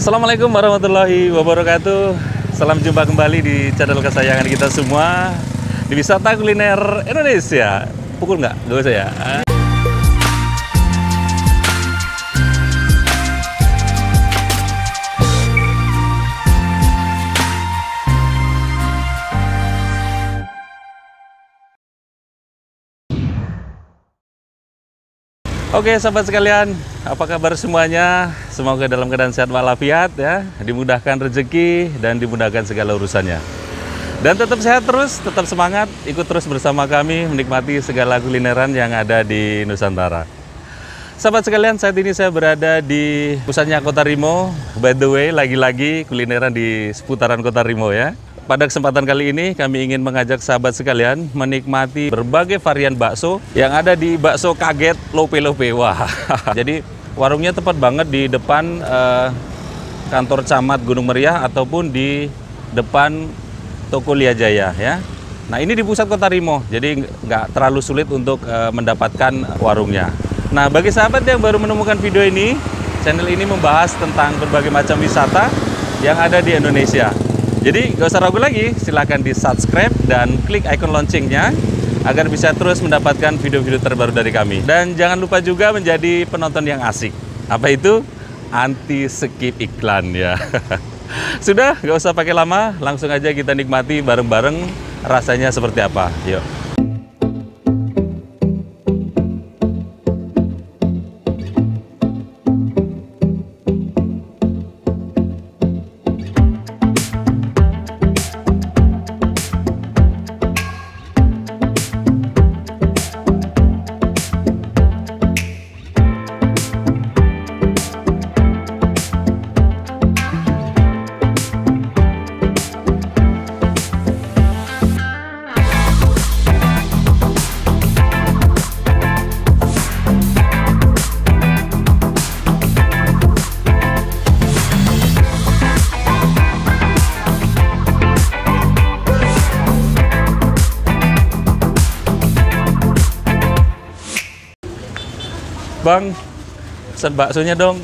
Assalamualaikum warahmatullahi wabarakatuh. Salam jumpa kembali di channel kesayangan kita semua di Wisata Kuliner Indonesia. Pukul nggak? Nggak usah ya. Oke sahabat sekalian, apa kabar semuanya? Semoga dalam keadaan sehat walafiat ya, dimudahkan rezeki dan dimudahkan segala urusannya. Dan tetap sehat terus, tetap semangat, ikut terus bersama kami menikmati segala kulineran yang ada di Nusantara. Sahabat sekalian, saat ini saya berada di pusatnya Kota Rimo. By the way, lagi-lagi kulineran di seputaran Kota Rimo ya. Pada kesempatan kali ini kami ingin mengajak sahabat sekalian menikmati berbagai varian bakso yang ada di Bakso Kaget Lope-Lope. Wah, jadi warungnya tepat banget di depan kantor camat Gunung Meriah ataupun di depan Toko Lia Jaya ya. Nah ini di pusat Kota Rimo, jadi nggak terlalu sulit untuk mendapatkan warungnya. Nah bagi sahabat yang baru menemukan video ini, channel ini membahas tentang berbagai macam wisata yang ada di Indonesia. Jadi gak usah ragu lagi, silahkan di subscribe dan klik icon loncengnya agar bisa terus mendapatkan video-video terbaru dari kami. Dan jangan lupa juga menjadi penonton yang asik. Apa itu? Anti skip iklan ya. Sudah, gak usah pakai lama, langsung aja kita nikmati bareng-bareng rasanya seperti apa. Yuk. Bang, pesan baksonya dong.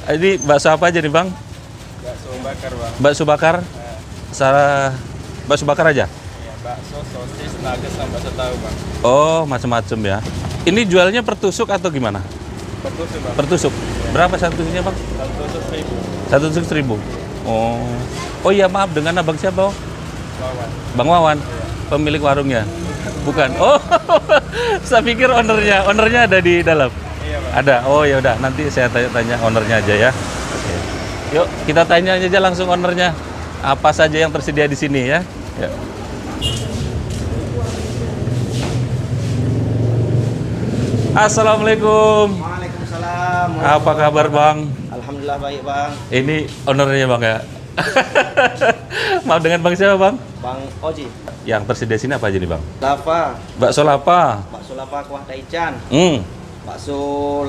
Ini bakso apa aja nih Bang? Bakso bakar Bang. Bakso bakar? Bakso bakar aja? Iya, bakso, sosis, nuggets, sama bakso tahu Bang. Oh, macam-macam ya. Ini jualnya per tusuk atau gimana? Per tusuk Bang. Per tusuk? Berapa satu tusuknya Bang? Satu tusuk 1.000. Satu tusuk 1.000? Oh. Oh iya maaf, dengan abang siapa? Wawan. Bang Wawan? Pemilik warungnya? Bukan. Oh, saya pikir ownernya. Ownernya ada di dalam. Iya Bang. Ada. Oh ya udah, nanti saya tanya ownernya aja ya. Oke. Yuk, kita tanya aja langsung ownernya. Apa saja yang tersedia di sini ya? Yuk. Assalamualaikum. Waalaikumsalam. Apa kabar Bang? Alhamdulillah baik Bang. Ini ownernya Bang ya. Maaf, dengan Bang siapa Bang? Bang Oji. Yang tersedia sini apa aja nih Bang? Lava. Bakso lapa. Bakso lava kuah taichan. Hmm. Bakso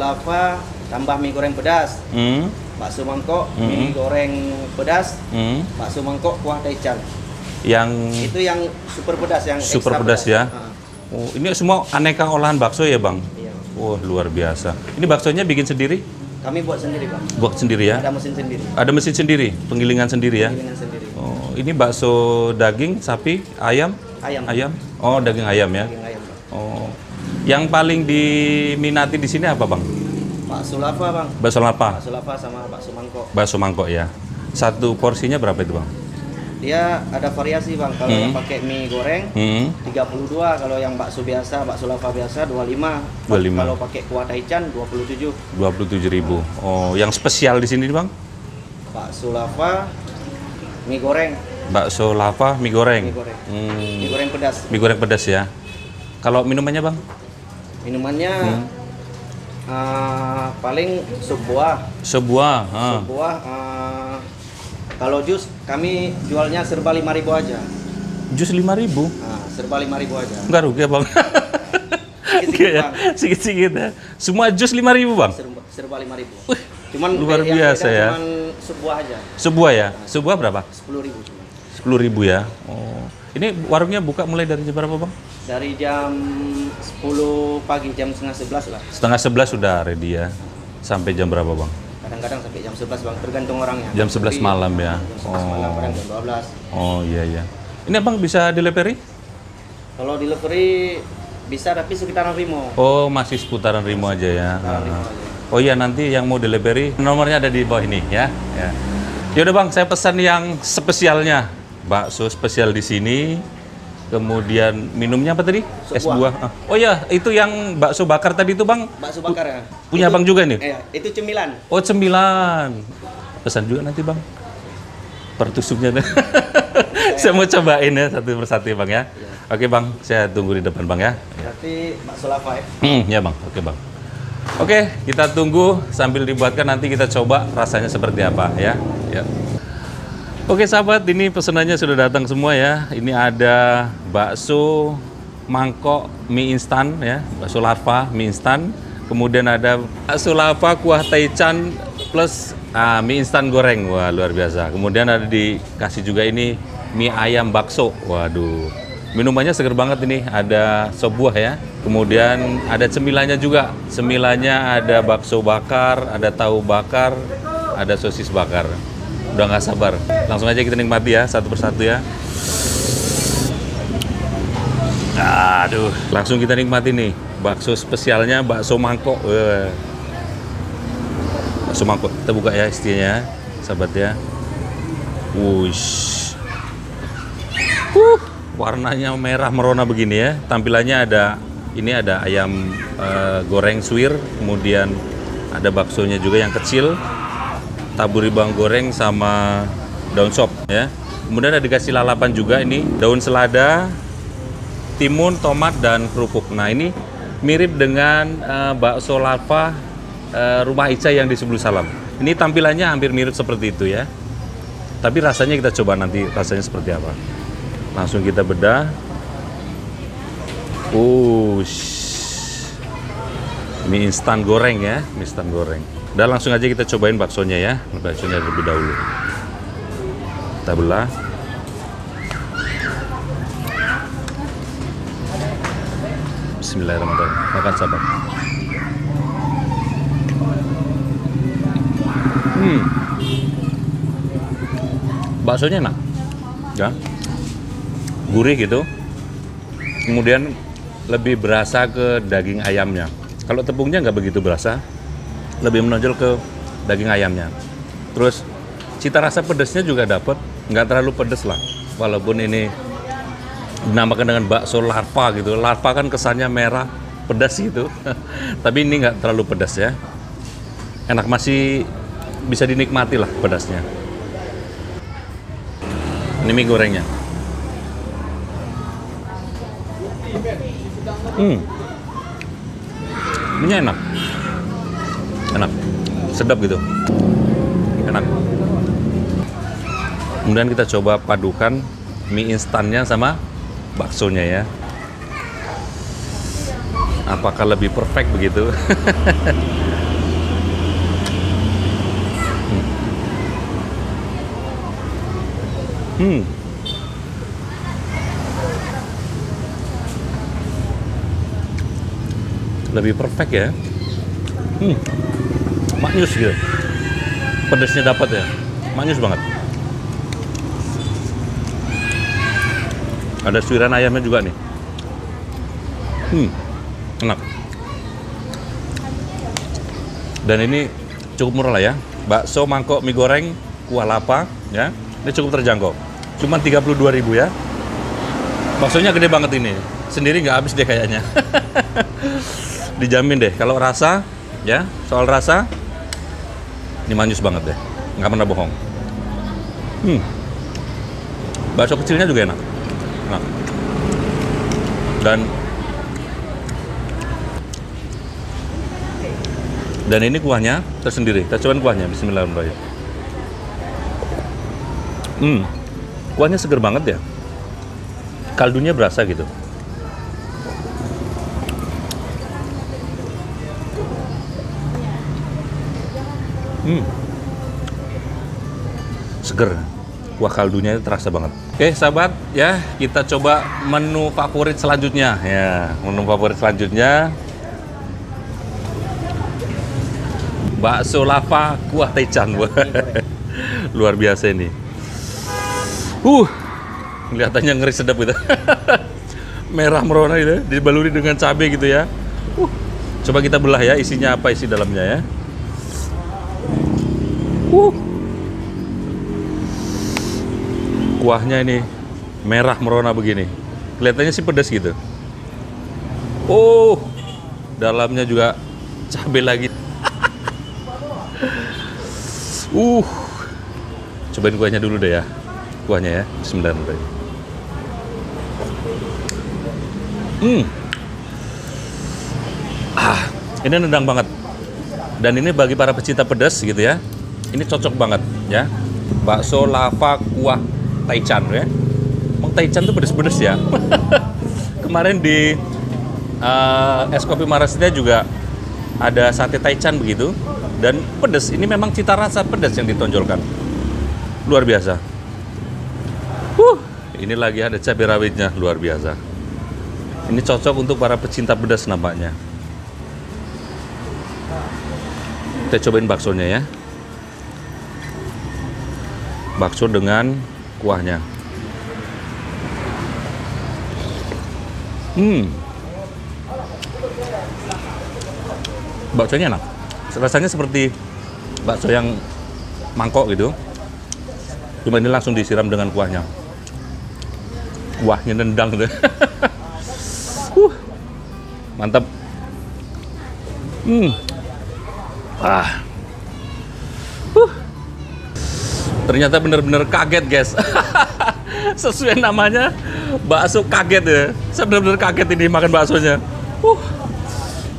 lava tambah mie goreng pedas. Hmm. Bakso mangkok mie goreng pedas. Hmm. Bakso mangkok kuah taichan. Yang Itu yang super pedas, yang super ekstra pedas ya. Ah, Oh, ini semua aneka olahan bakso ya Bang? iya. Wah, luar biasa. Ini baksonya bikin sendiri? Kami buat sendiri Bang. Buat sendiri ya? Ada mesin sendiri. Ada mesin sendiri, penggilingan sendiri ya? Penggilingan sendiri. Oh, ini bakso daging, sapi, ayam? Ayam. Ayam? Oh, daging ayam ya? Daging ayam Bang. Oh. Yang paling diminati di sini apa Bang? Bakso lava Bang. Bakso lapa? Bakso lava sama bakso mangkok. Bakso mangkok ya? Satu porsinya berapa itu Bang? Dia ada variasi Bang. Kalau yang pakai mie goreng 32, kalau yang bakso biasa, bakso lava biasa 25. 25. Kalau pakai kuah taichan 27. 27.000. Oh, yang spesial di sini Bang? Bakso lava, mie goreng, Bakso lava, mie goreng. mie goreng. Hmm. Mie goreng pedas. Mie goreng pedas ya. Kalau minumannya Bang? Minumannya paling sebuah. Sebuah. Sebuah kalau jus kami jualnya serba 5.000 aja. Jus 5.000. Nah, serba 5.000 aja. Enggak rugi ya Bang? Sikit-sikit, ya? Bang. Sikit-sikit ya. Semua jus 5.000 Bang? Serba 5.000. Cuman luar yang biasa beda ya. Cuman sebuah aja. Sebuah ya? Sebuah berapa? 10.000 cuma. 10.000 ya. Oh. Ini warungnya buka mulai dari jam berapa Bang? Dari jam 10 pagi, jam setengah 11 lah. Setengah 11 sudah ready ya. Sampai jam berapa Bang? Kadang-kadang sampai jam 11 bang, tergantung orangnya. Jam 11 malam ya. Jam 11 malam, kadang jam 12. Oh iya iya. Ini abang bisa delivery? Kalau delivery bisa, tapi sekitaran Rimo. Oh masih seputaran Rimo aja ya. Sekitaran Rimo aja. Oh iya, nanti yang mau delivery nomornya ada di bawah ini ya. Ya. Yaudah bang, saya pesan yang spesialnya, bakso spesial di sini. Kemudian minumnya apa tadi? Es buah. Oh iya, itu yang bakso bakar tadi itu bang. Bakso bakar ya. Punya Itu- abang juga nih? Itu cemilan. Oh cemilan. Pesan juga nanti bang. Pertusuknya tuh. Saya mau cobain ya satu persatu bang ya. Oke bang, saya tunggu di depan bang ya. Berarti bakso lava ya. Ya bang, oke bang. Oke, kita tunggu sambil dibuatkan, nanti kita coba rasanya seperti apa ya. Ya. Oke sahabat, ini pesanannya sudah datang semua ya. Ini ada bakso mangkok mie instan ya, bakso lava mie instan. Kemudian ada bakso lava kuah taichan plus mie instan goreng. Wah, luar biasa. Kemudian ada dikasih juga ini mie ayam bakso. Waduh. Minumannya seger banget ini, ada sop buah ya. Kemudian ada cemilannya juga. Cemilannya ada bakso bakar, ada tahu bakar, ada sosis bakar. Udah nggak sabar. Langsung aja kita nikmati ya, satu persatu ya. Aduh, langsung kita nikmati nih. Bakso spesialnya bakso mangkok. Bakso mangkok. Kita buka ya istinya, sahabat ya. Wush. Warnanya merah merona begini ya. Tampilannya ada, ini ada ayam goreng suwir, kemudian ada baksonya juga yang kecil, taburi bawang goreng sama daun sop ya. Kemudian ada dikasih lalapan juga ini, daun selada, timun, tomat dan kerupuk. Nah ini mirip dengan bakso lava rumah Ica yang di Sebulu Salam. Ini tampilannya hampir mirip seperti itu ya. Tapi rasanya kita coba nanti rasanya seperti apa. Langsung kita bedah. Mie instan goreng ya, mie instan goreng. Dan langsung aja kita cobain baksonya ya. Baksonya terlebih dahulu. Kita belah. Bismillahirrahmanirrahim. Makan sahabat. Baksonya enak. Ya. Gurih gitu, kemudian lebih berasa ke daging ayamnya. Kalau tepungnya nggak begitu berasa, lebih menonjol ke daging ayamnya. Terus cita rasa pedasnya juga dapat, nggak terlalu pedas lah. Walaupun ini dinamakan dengan bakso larva gitu, larva kan kesannya merah, pedas gitu. Tapi ini nggak terlalu pedas ya. Enak, masih bisa dinikmati lah pedasnya. Ini mie gorengnya. Ini enak, sedap gitu, enak. Kemudian kita coba padukan mie instannya sama baksonya ya. Apakah lebih perfect begitu? Lebih perfect ya. Maknyus gitu. Pedasnya dapat ya. Maknyus banget. Ada suiran ayamnya juga nih. Enak. Dan ini cukup murah lah ya. Bakso mangkok mie goreng kuah lapa ya. Ini cukup terjangkau. Cuma 32.000 ya. Baksonya gede banget ini. Sendiri nggak habis deh kayaknya. Dijamin deh, kalau rasa, ya, soal rasa, ini manis banget deh, nggak pernah bohong. Bakso kecilnya juga enak. Nah. Dan ini kuahnya tersendiri. Kita cobain kuahnya, bismillahirrahmanirrahim. Kuahnya seger banget ya. Kaldunya berasa gitu. Seger, kuah kaldunya itu terasa banget. Oke sahabat ya, kita coba menu favorit selanjutnya ya. Menu favorit selanjutnya bakso lava kuah taichan. Luar biasa ini. Kelihatannya ngeri sedap gitu. Merah merona gitu, dibaluri dengan cabai gitu ya. Coba kita belah ya, isinya apa isi dalamnya ya. Kuahnya ini merah merona begini. Kelihatannya sih pedas gitu. Dalamnya juga cabai lagi. Cobain kuahnya dulu deh ya. Kuahnya ya, bismillahirrahmanirrahim. Ini nendang banget. Dan ini bagi para pecinta pedas gitu ya. Ini cocok banget ya. Bakso lava kuah taichan ya. Emang taichan tuh pedes-pedes ya. Kemarin di es kopi Marasida juga ada sate taichan begitu. Dan pedas, ini memang cita rasa pedas yang ditonjolkan. Luar biasa. Ini lagi ada cabai rawitnya, luar biasa. Ini cocok untuk para pecinta pedas nampaknya. Kita cobain baksonya ya. Bakso dengan kuahnya. Baksonya enak. Rasanya seperti bakso yang mangkok gitu. Cuma ini langsung disiram dengan kuahnya. Kuahnya nendang tuh. Mantap. Ternyata benar-benar kaget guys. Sesuai namanya, bakso kaget ya. Saya benar-benar kaget ini makan baksonya.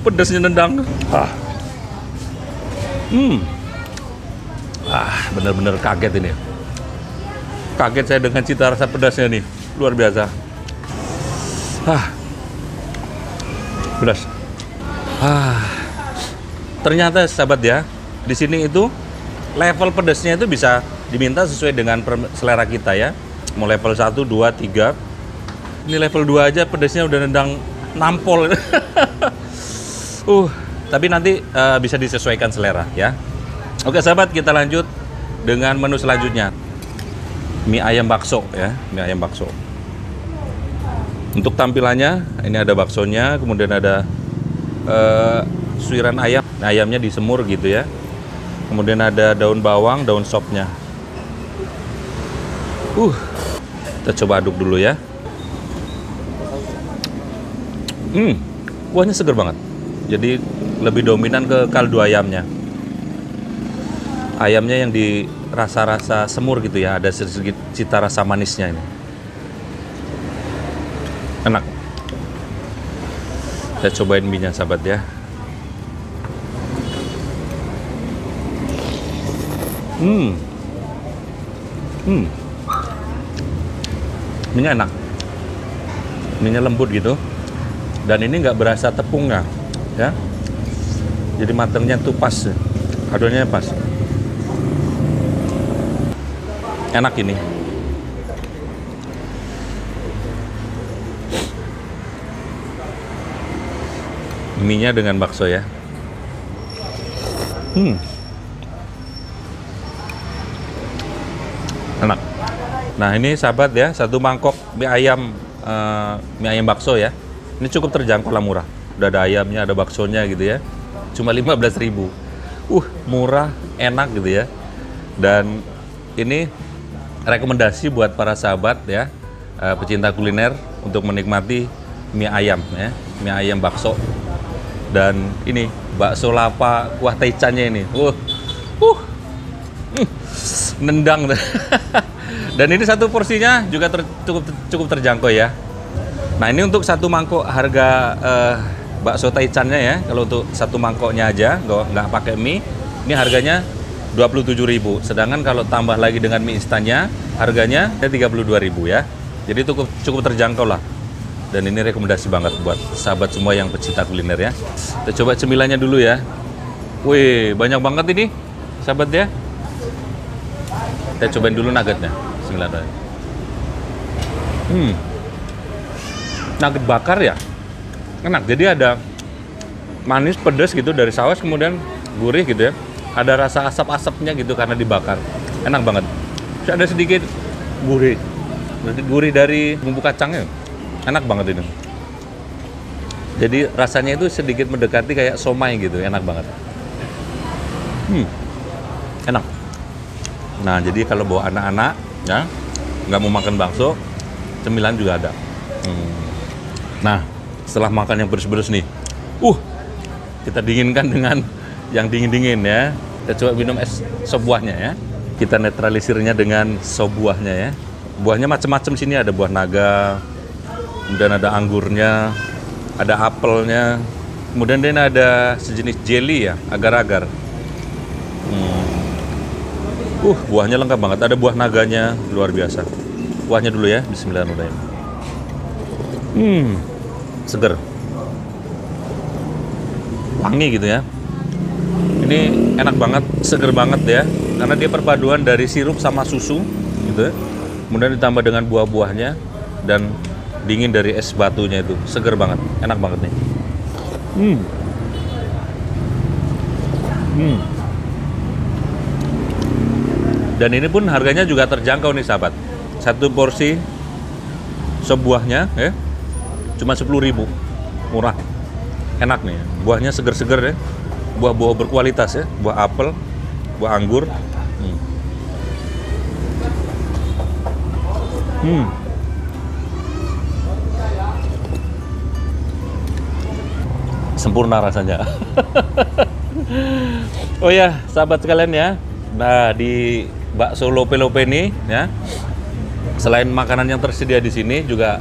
Pedasnya nendang. Benar-benar kaget ini. Kaget saya dengan cita rasa pedasnya nih, luar biasa. Pedas. Ternyata sahabat ya, di sini itu level pedasnya itu bisa diminta sesuai dengan selera kita ya. Mau level 1, 2, 3. Ini level 2 aja pedasnya udah nendang nampol. Tapi nanti bisa disesuaikan selera ya. Oke sahabat, kita lanjut dengan menu selanjutnya. Mie ayam bakso ya, mie ayam bakso. Untuk tampilannya, ini ada baksonya, kemudian ada suiran ayam. Nah, ayamnya disemur gitu ya. Kemudian ada daun bawang, daun sopnya. Kita coba aduk dulu ya. Kuahnya seger banget. Jadi lebih dominan ke kaldu ayamnya. Ayamnya yang dirasa-rasa semur gitu ya, ada sedikit cita rasa manisnya ini. Enak. Saya cobain mie-nya sahabat ya. Mie-nya enak. Mie-nya lembut gitu. Dan ini nggak berasa tepungnya ya. Jadi matangnya tuh pas. Adonannya pas. Enak ini. Mie-nya dengan bakso ya. Enak. Nah ini sahabat ya, satu mangkok mie ayam bakso ya. Ini cukup terjangkau lah, murah. Udah ada ayamnya, ada baksonya gitu ya. Cuma 15.000. Murah, enak gitu ya. Dan ini rekomendasi buat para sahabat ya, pecinta kuliner untuk menikmati mie ayam ya, mie ayam bakso. Dan ini bakso lava kuah taichannya ini. Nendang. Dan ini satu porsinya juga cukup terjangkau ya. Nah, ini untuk satu mangkok harga bakso taichannya ya. Kalau untuk satu mangkoknya aja nggak pakai mie, ini harganya 27.000. Sedangkan kalau tambah lagi dengan mie instannya, harganya 32.000 ya. Jadi cukup terjangkau lah. Dan ini rekomendasi banget buat sahabat semua yang pecinta kuliner ya. Kita coba cemilannya dulu ya. Wih, banyak banget ini sahabat ya. Kita cobain dulu nuggetnya. Bismillahirrahmanirrahim. Nugget bakar ya. Enak. Jadi ada manis pedas gitu dari saus, kemudian gurih gitu ya. ada rasa asap-asapnya gitu karena dibakar. Enak banget. Terus ada sedikit gurih. Gurih dari bumbu kacangnya. Enak banget ini. Jadi rasanya itu sedikit mendekati kayak somai gitu, enak banget. Enak. Nah, jadi kalau bawa anak-anak, ya, nggak mau makan bakso, cemilan juga ada. Nah, setelah makan yang beres-beres nih, kita dinginkan dengan yang dingin-dingin ya. Kita coba minum es sop buahnya ya. Kita netralisirnya dengan sop buahnya ya. Buahnya macam-macam sini, ada buah naga, kemudian ada anggurnya, ada apelnya, kemudian dia ada sejenis jelly ya, agar-agar. Buahnya lengkap banget. Ada buah naganya, luar biasa. Buahnya dulu ya, bismillahirrahmanirrahim. Seger. Wangi gitu ya. Ini enak banget, seger banget ya. Karena dia perpaduan dari sirup sama susu gitu ya. Kemudian ditambah dengan buah-buahnya dan dingin dari es batunya itu. Seger banget, enak banget nih. Dan ini pun harganya juga terjangkau nih sahabat. Satu porsi sop buahnya ya, cuma 10.000. Murah. Enak nih. Buahnya seger-seger ya. Buah-buah berkualitas ya. Buah apel, buah anggur. Sempurna rasanya. Oh ya, sahabat sekalian ya. Nah, di bakso lope-lope ini ya, selain makanan yang tersedia di sini juga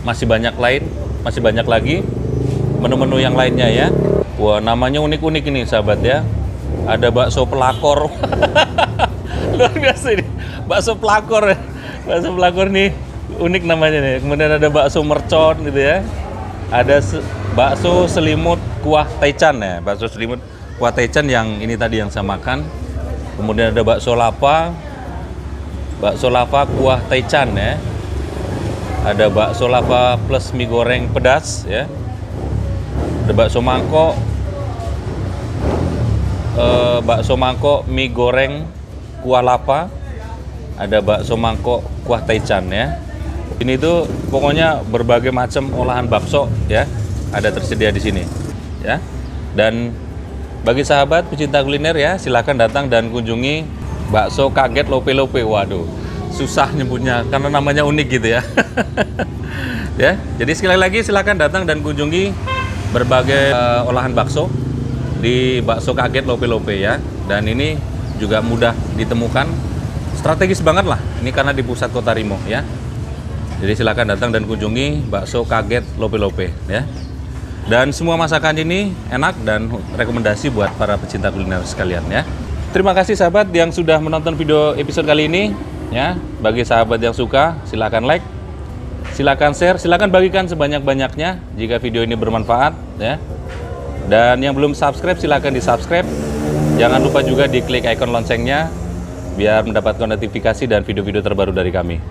masih banyak lagi menu-menu yang lainnya ya. Wah, namanya unik-unik ini sahabat ya. Ada bakso pelakor. Luar biasa ini. Bakso pelakor ya. Bakso pelakor nih unik namanya nih. Kemudian ada bakso mercon gitu ya. Ada bakso selimut kuah taichan ya. Bakso selimut kuah taichan yang ini tadi yang saya makan. Kemudian ada bakso lava kuah taichan ya. Ada bakso lava plus mie goreng pedas ya. Ada bakso mangkok mie goreng kuah lava. Ada bakso mangkok kuah taichan ya. Ini tuh pokoknya berbagai macam olahan bakso ya, ada tersedia di sini ya. Dan bagi sahabat pecinta kuliner ya, silakan datang dan kunjungi bakso kaget lope-lope. Waduh, susah nyebutnya karena namanya unik gitu ya. Ya, jadi sekali lagi silakan datang dan kunjungi berbagai olahan bakso di bakso kaget lope-lope ya. Dan ini juga mudah ditemukan, strategis banget lah. Ini karena di pusat kota Rimo ya. Jadi silakan datang dan kunjungi bakso kaget lope-lope ya. Dan semua masakan ini enak dan rekomendasi buat para pecinta kuliner sekalian ya. Terima kasih sahabat yang sudah menonton video episode kali ini ya. Bagi sahabat yang suka, silakan like, silakan share, silakan bagikan sebanyak-banyaknya jika video ini bermanfaat ya. Dan yang belum subscribe silakan di-subscribe. Jangan lupa juga diklik ikon loncengnya biar mendapatkan notifikasi dan video-video terbaru dari kami.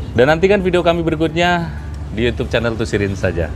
Dan nantikan video kami berikutnya di YouTube channel Tusirin saja.